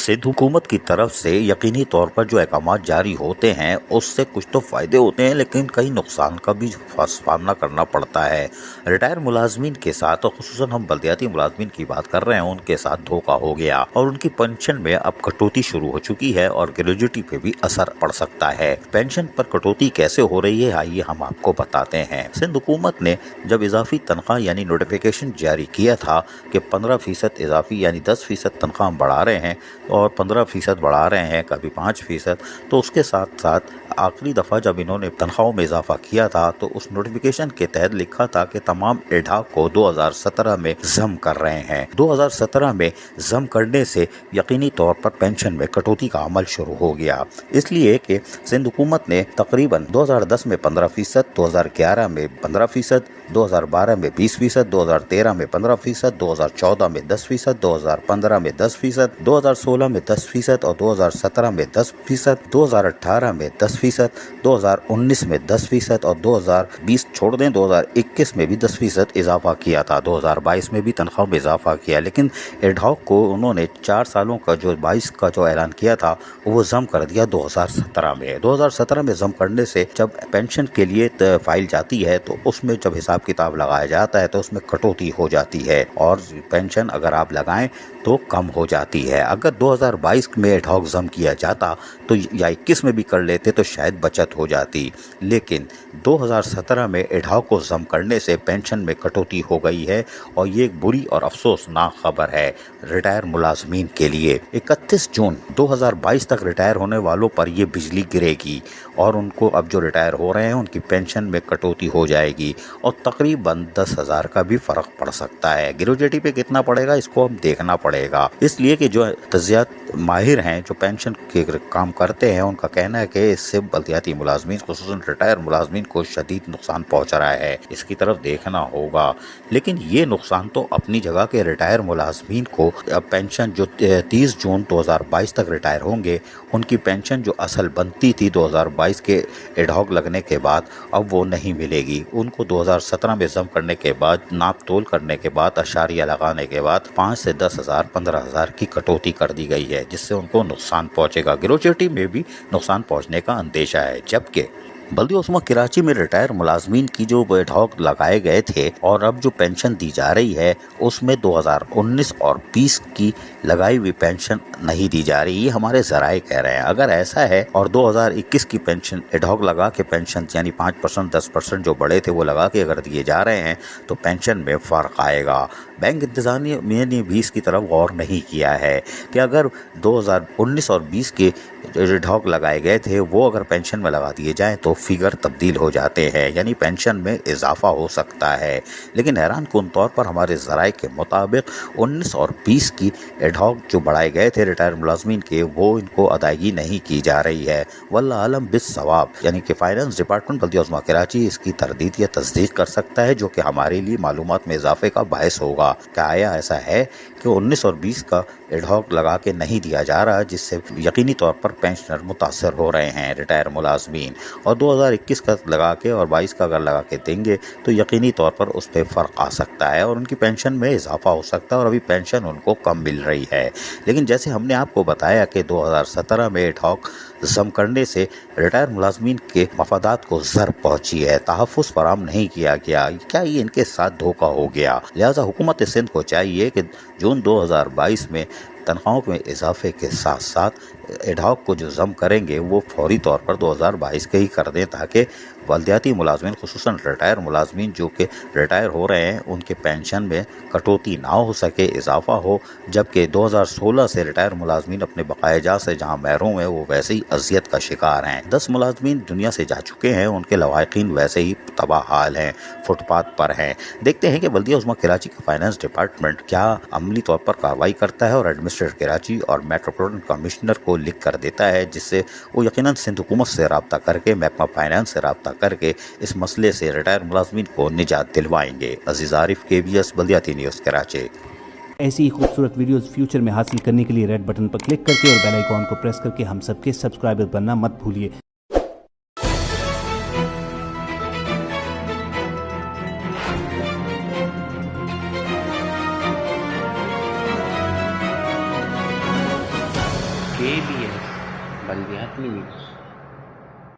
सिंध हुकूमत की तरफ से यकीनी तौर पर जो अहकामात जारी होते हैं उससे कुछ तो फ़ायदे होते हैं, लेकिन कई नुकसान का भी सामना करना पड़ता है। रिटायर मुलाजमीन के साथ और खुसूसन हम बल्दियाती मुलाजमीन की बात कर रहे हैं, उनके साथ धोखा हो गया और उनकी पेंशन में अब कटौती शुरू हो चुकी है और ग्रेजुटी पे भी असर पड़ सकता है। पेंशन पर कटौती कैसे हो रही है, आइए हम आपको बताते हैं। सिंध हुकूमत ने जब इजाफी तनख्वाह यानी नोटिफिकेशन जारी किया था कि 15% इजाफी यानी 10% तनख्वाह हम बढ़ा रहे हैं और 15% बढ़ा रहे हैं, कभी 5%, तो उसके साथ साथ आखिरी दफ़ा जब इन्होंने तनख्वाहों में इजाफा किया था तो उस नोटिफिकेशन के तहत लिखा था कि तमाम एडहॉक को 2017 में जम कर रहे हैं। 2017 में जम करने से यकीनी तौर पर पेंशन में कटौती का अमल शुरू हो गया, इसलिए कि सिंध हुकूमत ने तकरीबन 2010 में 15%, 2011 में 15%, 2012 में 20%, 2013 में 15%, 2014 में 10%, 2015 में 10%, 2016 में 10% और 2017 में 10%, 2018 में 10%, 2019 में 10% और 2020 छोड़ दें 2021 में भी 10% इजाफा किया था। 2022 में भी तनख्वाह में इजाफा किया, लेकिन एडहॉक को उन्होंने 4 सालों का जो 22 का जो ऐलान किया था वो जम कर दिया 2017 में। 2017 में जम करने से जब पेंशन के लिए फाइल जाती है तो उसमें जब हिसाब किताब लगाया जाता है तो उसमें कटौती हो जाती है और पेंशन अगर आप लगाएं तो कम हो जाती है। अगर 2022 में एडहॉक जम किया जाता तो या 21 में भी कर लेते तो शायद बचत हो जाती, लेकिन 2017 में एडहॉक को जम करने से पेंशन में कटौती हो गई है और ये एक बुरी और अफसोसनाक खबर है रिटायर मुलाजमीन के लिए। 31 जून 2022 तक रिटायर होने वालों पर ये बिजली गिरेगी और उनको अब जो रिटायर हो रहे हैं उनकी पेंशन में कटौती हो जाएगी और तकरीबन 10,000 का भी फर्क पड़ सकता है। ग्रेजुटी पे कितना पड़ेगा इसको अब देखना पड़ेगा, इसलिए कि जो तज्जियात माहिर हैं जो पेंशन के काम करते हैं उनका कहना है कि इससे बल्दियाती मुलाजमीन खुसूसन रिटायर मुलाजमीन को शदीद नुकसान पहुंच रहा है, इसकी तरफ देखना होगा। लेकिन ये नुकसान तो अपनी जगह के रिटायर मुलाजमीन को अब पेंशन जो 30 जून 2022 तक रिटायर होंगे उनकी पेंशन जो असल बनती थी 2022 के एडहॉक लगने के बाद अब वो नहीं मिलेगी। उनको 2017 में जम करने के बाद नाप तोल करने के बाद अशारिया लगाने के बाद 5 से 10,000 15,000 की कटौती कर दी गई है, जिससे उनको नुकसान पहुंचेगा। ग्रेजुटी में भी नुकसान पहुंचने का अंदेशा है। जबकि बल्दिया उस्मा कराची में रिटायर मुलाजमीन की जो एडहॉक लगाए गए थे और अब जो पेंशन दी जा रही है उसमें 2019 और 20 की लगाई हुई पेंशन नहीं दी जा रही, ये हमारे जराए कह रहे हैं। अगर ऐसा है और 2021 की पेंशन एडहॉक लगा के पेंशन यानी 5% 10% जो बड़े थे वो लगा के अगर दिए जा रहे हैं तो पेंशन में फ़र्क आएगा। बैंक इंतज़ामिया ने भी इसकी तरफ गौर नहीं किया है कि अगर 2019 और 20 के एडहॉक लगाए गए थे वो अगर पेंशन में लगा दिए जाएं तो फिगर तब्दील हो जाते हैं, यानी पेंशन में इजाफा हो सकता है। लेकिन हैरान कुन तौर पर हमारे ज़राए के मुताबिक 19 और 20 की एडहॉक जो बढ़ाए गए थे रिटायर मुलाजमीन के वो इनको अदायगी नहीं की जा रही है। वल्लाह आलम बिस सवाब, यानी कि फाइनेंस डिपार्टमेंट बल्दिया उस्मा कराची इसकी तरदीद या तस्दीक कर सकता है, जो कि हमारे लिए मालूमात में इजाफे का बायस होगा। क्या आया ऐसा है कि 19 और 20 का एडहॉक लगा के नहीं दिया जा रहा, जिससे यकीनी तौर पर पेंशनर मुतासर हो रहे हैं रिटायर मुलाजमीन, और 2021 का लगा के और 22 का अगर लगा के देंगे तो यकीनी तौर पर उस पर फ़र्क आ सकता है और उनकी पेंशन में इजाफा हो सकता है और अभी पेंशन उनको कम मिल रही है। लेकिन जैसे हमने आपको बताया कि 2017 में एडहॉक जम करने से रिटायर मुलाजमीन के मफादात को ज़र पहुँची है, तहफ़्फ़ुज़ फराहम नहीं किया गया। क्या ये इनके साथ धोखा हो गया? लिहाजा हुकूमत सिंध को चाहिए कि जून 2022 में तनख्वाहों में इजाफे के साथ साथ एडहॉक को जो जम करेंगे वो फौरी तौर पर 2022 के ही कर दें, ताकि बल्दियाती मुलाजमीन खुसूसन रिटायर मुलाजमीन जो कि रिटायर हो रहे हैं उनके पेंशन में कटौती ना हो सके, इजाफा हो। जबकि 2016 से रिटायर मुलाजमीन अपने बकाया से जहाँ महरूम है वो वैसे ही अजियत का शिकार हैं। 10 मुलाजमीन दुनिया से जा चुके हैं, उनके लवाकिन वैसे ही तबाह हाल हैं, फुटपाथ पर हैं। देखते हैं कि बल्दिया उस्मा कराची का फाइनेंस डिपार्टमेंट क्या अमली तौर पर कार्रवाई करता है और एडमिनिस्ट्रेटर कराची और मेट्रोपॉलिटन कमिश्नर को लिख कर देता है, जिससे वो यकीनन सिंध हुकूमत से रब्ता करके महकमा फाइनेंस से रब्ता करके इस मसले से रिटायर मुलाजमीन को निजात दिलवाएंगे। अजीज आरिफ, KBS बल्दियाती न्यूज़ कराची। ऐसी ही खूबसूरत वीडियोस फ्यूचर में हासिल करने के लिए रेड बटन पर क्लिक करके और बेल आइकॉन को प्रेस करके हम सबके सब्सक्राइबर बनना मत भूलिए। KBS بلدیاتی نیوز.